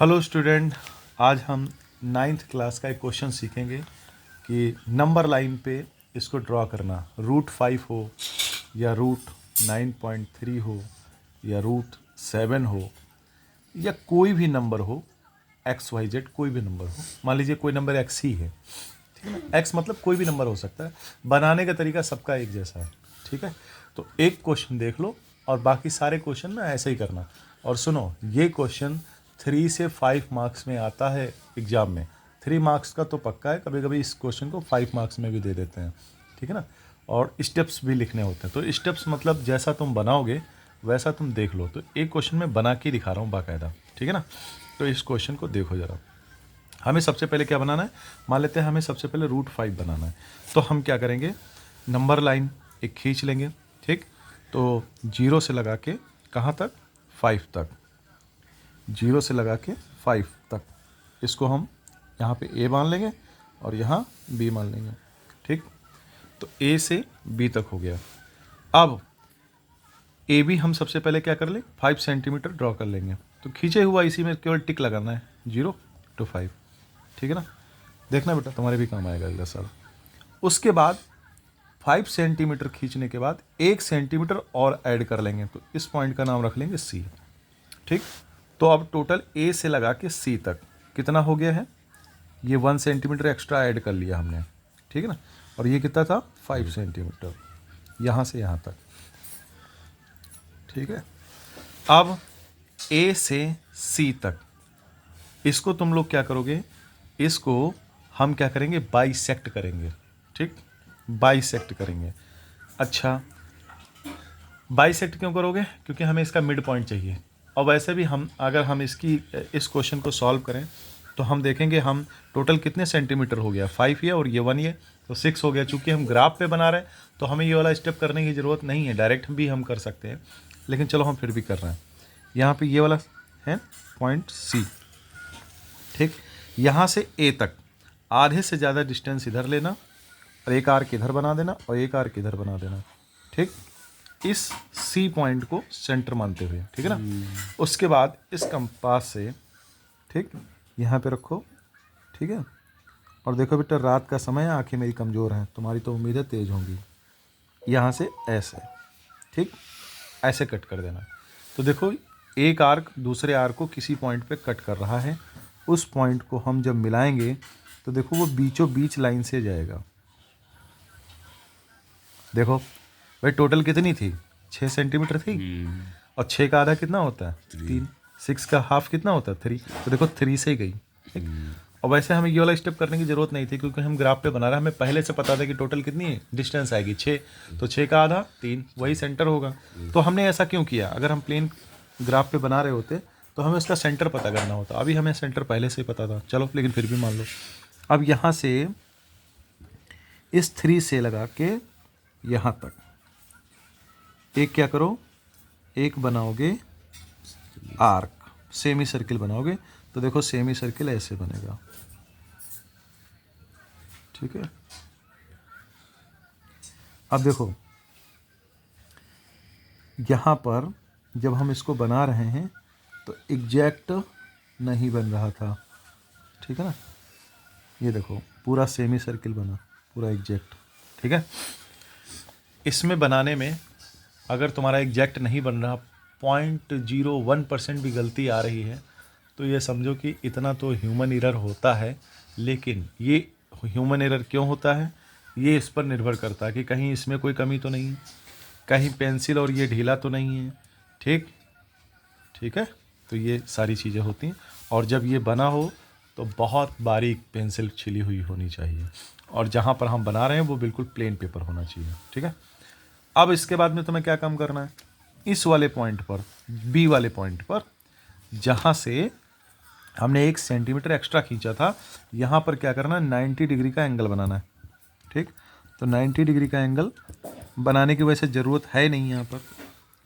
Hello student, आज हम ninth class का एक क्वेश्चन सीखेंगे कि नंबर लाइन पे इसको ड्रॉ करना। √5 हो या √9.3 हो या √7 हो या कोई भी नंबर हो, XYZ कोई भी नंबर हो। मान लीजिए कोई नंबर एक्स ही है, ठीक है ना। एक्स मतलब कोई भी नंबर हो सकता है। बनाने का तरीका सबका एक जैसा है, ठीक है। तो एक क्वेश्चन देख लो और बाकी सारे क्वेश्चन ना ऐसे ही करना। और सुनो, ये क्वेश्चन 3 से 5 मार्क्स में आता है एग्जाम में। 3 मार्क्स का तो पक्का है, कभी कभी इस क्वेश्चन को 5 मार्क्स में भी दे देते हैं, ठीक है ना। और स्टेप्स भी लिखने होते हैं। तो स्टेप्स मतलब जैसा तुम बनाओगे वैसा तुम देख लो। तो एक क्वेश्चन में बना के दिखा रहा हूँ बाकायदा, ठीक है ना। तो इस क्वेश्चन को देखो ज़रा। हमें सबसे पहले क्या बनाना है, मान लेते हैं हमें सबसे पहले √5 बनाना है। तो हम क्या करेंगे, नंबर लाइन एक खींच लेंगे, ठीक। तो 0 से लगा के कहाँ तक, 5 तक। 0 से लगा के 5 तक इसको हम यहाँ पे A मान लेंगे और यहाँ B मान लेंगे, ठीक। तो A से B तक हो गया। अब AB हम सबसे पहले क्या कर लें, 5 सेंटीमीटर ड्रॉ कर लेंगे। तो खींचे हुआ इसी में केवल टिक लगाना है, 0 to 5, ठीक है ना। देखना बेटा, तुम्हारे भी काम आएगा अगला साल। उसके बाद 5 सेंटीमीटर खींचने के बाद 1 सेंटीमीटर और ऐड कर लेंगे। तो इस पॉइंट का नाम रख लेंगे C, ठीक। तो अब टोटल A से लगा के C तक कितना हो गया है, ये 1 सेंटीमीटर एक्स्ट्रा ऐड कर लिया हमने, ठीक है ना। और ये कितना था, 5 सेंटीमीटर यहाँ से यहाँ तक, ठीक है। अब A से C तक इसको तुम लोग क्या करोगे, इसको हम क्या करेंगे, बाइसेक्ट करेंगे, ठीक। बाइसेक्ट करेंगे। अच्छा, बाइसेक्ट क्यों करोगे, क्योंकि हमें इसका मिड पॉइंट चाहिए। और वैसे भी हम अगर हम इस क्वेश्चन को सॉल्व करें तो हम देखेंगे हम टोटल कितने सेंटीमीटर हो गया, 5 ये और ये 1 ये, तो 6 हो गया। चूंकि हम ग्राफ पे बना रहे हैं तो हमें ये वाला स्टेप करने की ज़रूरत नहीं है, डायरेक्ट भी हम कर सकते हैं, लेकिन चलो हम फिर भी कर रहे हैं। यहाँ पे ये वाला है पॉइंट C, ठीक। यहाँ से A तक आधे से ज़्यादा डिस्टेंस इधर लेना और एक आर्क इधर बना देना और एक आर्क इधर बना देना, ठीक। इस C पॉइंट को सेंटर मानते हुए, ठीक है ना। उसके बाद इस कंपास से, ठीक, यहाँ पे रखो, ठीक है। और देखो बेटा, रात का समय है, आंखें मेरी कमज़ोर हैं, तुम्हारी तो उम्मीद है तेज़ होंगी। यहाँ से ऐसे, ठीक, ऐसे कट कर देना। तो देखो, एक आर्क दूसरे आर्क को किसी पॉइंट पे कट कर रहा है। उस पॉइंट को हम जब मिलाएंगे तो देखो वो बीचों बीच लाइन से जाएगा। देखो भाई, टोटल कितनी थी, 6 सेंटीमीटर थी। और 6 का आधा कितना होता है, 3। 6 का हाफ कितना होता है, 3। तो देखो 3 से ही गई, ठीक। और वैसे हमें ये वाला स्टेप करने की ज़रूरत नहीं थी, क्योंकि हम ग्राफ पे बना रहे हैं, हमें पहले से पता था कि टोटल कितनी डिस्टेंस आएगी, 6। तो 6 का आधा 3, वही सेंटर होगा। तो हमने ऐसा क्यों किया, अगर हम प्लेन ग्राफ पे बना रहे होते तो हमें उसका सेंटर पता करना होता। अभी हमें सेंटर पहले से ही पता था, चलो, लेकिन फिर भी मान लो। अब यहाँ से इस 3 से लगा के यहाँ तक एक क्या करो, एक बनाओगे आर्क, सेमी सर्किल बनाओगे। तो देखो सेमी सर्किल ऐसे बनेगा, ठीक है। अब देखो यहाँ पर जब हम इसको बना रहे हैं तो एग्जैक्ट नहीं बन रहा था, ठीक है ना। ये देखो पूरा सेमी सर्किल बना, पूरा एग्जैक्ट, ठीक है। इसमें बनाने में अगर तुम्हारा एग्जैक्ट नहीं बन रहा, 0.01% भी गलती आ रही है, तो ये समझो कि इतना तो ह्यूमन एरर होता है। लेकिन ये ह्यूमन एरर क्यों होता है, ये इस पर निर्भर करता है कि कहीं इसमें कोई कमी तो नहीं है, कहीं पेंसिल और ये ढीला तो नहीं है, ठीक, ठीक है। तो ये सारी चीज़ें होती हैं। और जब ये बना हो तो बहुत बारीक पेंसिल छिली हुई होनी चाहिए, और जहाँ पर हम बना रहे हैं वो बिल्कुल प्लेन पेपर होना चाहिए, ठीक है। अब इसके बाद में तुम्हें क्या काम करना है, इस वाले पॉइंट पर, B वाले पॉइंट पर, जहाँ से हमने 1 सेंटीमीटर एक्स्ट्रा खींचा था, यहाँ पर क्या करना है, 90 डिग्री का एंगल बनाना है, ठीक। तो 90 डिग्री का एंगल बनाने की वैसे ज़रूरत है नहीं यहाँ पर,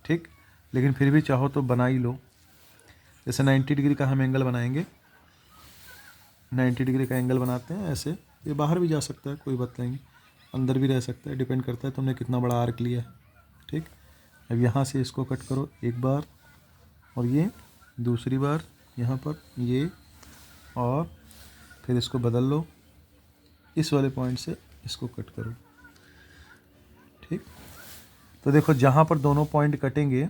ठीक, लेकिन फिर भी चाहो तो बना ही लो। जैसे 90 डिग्री का हम एंगल बनाएंगे, 90 डिग्री का एंगल बनाते हैं ऐसे। ये बाहर भी जा सकता है, कोई बात नहीं, अंदर भी रह सकता है, डिपेंड करता है तुमने कितना बड़ा आर्क लिया है, ठीक। अब यहाँ से इसको कट करो एक बार, और ये दूसरी बार, यहाँ पर ये, और फिर इसको बदल लो, इस वाले पॉइंट से इसको कट करो। ठीक, तो देखो जहाँ पर दोनों पॉइंट कटेंगे,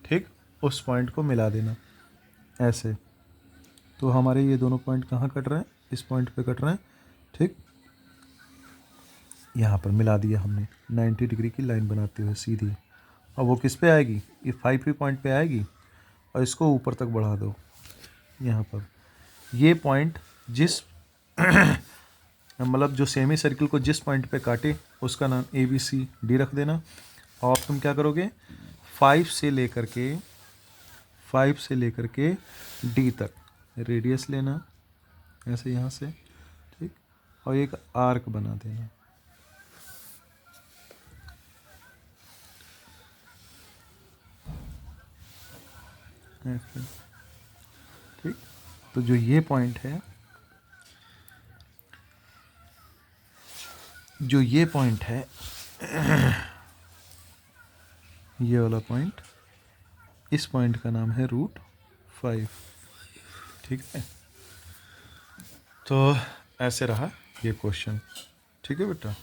ठीक, उस पॉइंट को मिला देना ऐसे। तो हमारे ये दोनों पॉइंट कहाँ कट रहे हैं? इस पॉइंट पे कट रहे हैं। ठीक, यहाँ पर मिला दिया हमने 90 डिग्री की लाइन बनाते हुए सीधी। और वो किस पे आएगी? ये 5 पॉइंट पे आएगी, और इसको ऊपर तक बढ़ा दो। यहाँ पर ये पॉइंट जिस मतलब जो सेमी सर्किल को जिस पॉइंट पे काटे उसका नाम ABCD रख देना। और तुम क्या करोगे? 5 से लेकर के D तक रेडियस लेना ऐसे यहाँ से। ठीक, और एक आर्क बना देना। ऐसे। ठीक, तो जो ये पॉइंट है, ये वाला पॉइंट, इस पॉइंट का नाम है √5। ठीक है, तो ऐसे रहा ये क्वेश्चन। ठीक है बेटा।